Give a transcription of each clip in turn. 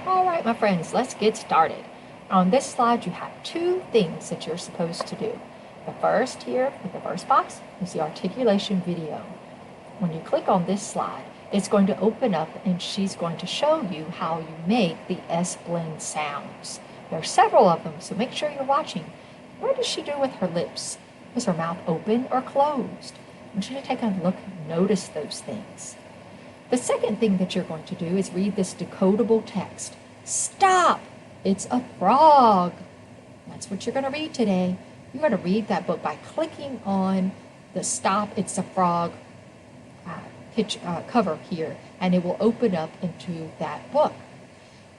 All right, my friends, let's get started. On this slide, you have two things that you're supposed to do. The first here, in the first box, is the articulation video. When you click on this slide, it's going to open up and she's going to show you how you make the S-blend sounds. There are several of them, so make sure you're watching. What does she do with her lips? Is her mouth open or closed? I want you to take a look and notice those things. The second thing that you're going to do is read this decodable text. Stop! It's a frog. That's what you're going to read today. You're going to read that book by clicking on the Stop, It's a Frog cover here, and it will open up into that book.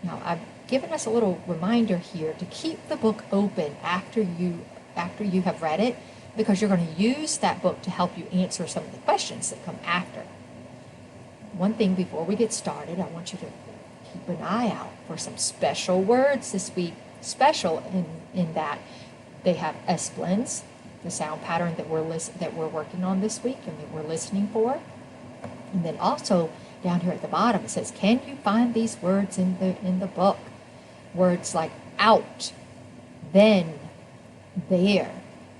Now, I've given us a little reminder here to keep the book open after you have read it, because you're going to use that book to help you answer some of the questions that come after. One thing before we get started, I want you to keep an eye out for some special words this week. Special in that they have S-blends, the sound pattern that we're working on this week and that we're listening for. And then also down here at the bottom it says, can you find these words in the book? Words like out, then, there.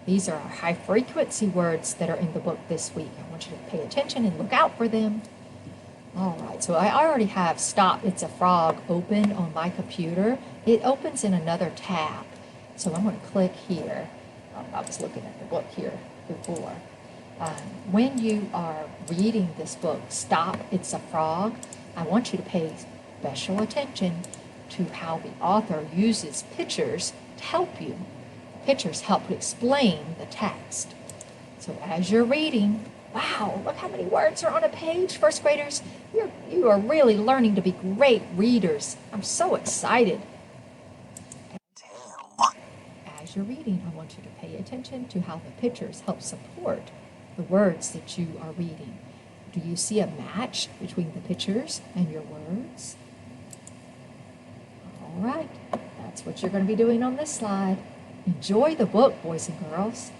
These are our high frequency words that are in the book this week. I want you to pay attention and look out for them. All right, so I already have Stop, It's a Frog open on my computer. It opens in another tab. So I'm going to click here. I was looking at the book here before. When you are reading this book, Stop, It's a Frog, I want you to pay special attention to how the author uses pictures to help you. Pictures help to explain the text. So as you're reading, wow, look how many words are on a page. First graders, you are really learning to be great readers. I'm so excited. As you're reading, I want you to pay attention to how the pictures help support the words that you are reading. Do you see a match between the pictures and your words? All right, that's what you're going to be doing on this slide. Enjoy the book, boys and girls.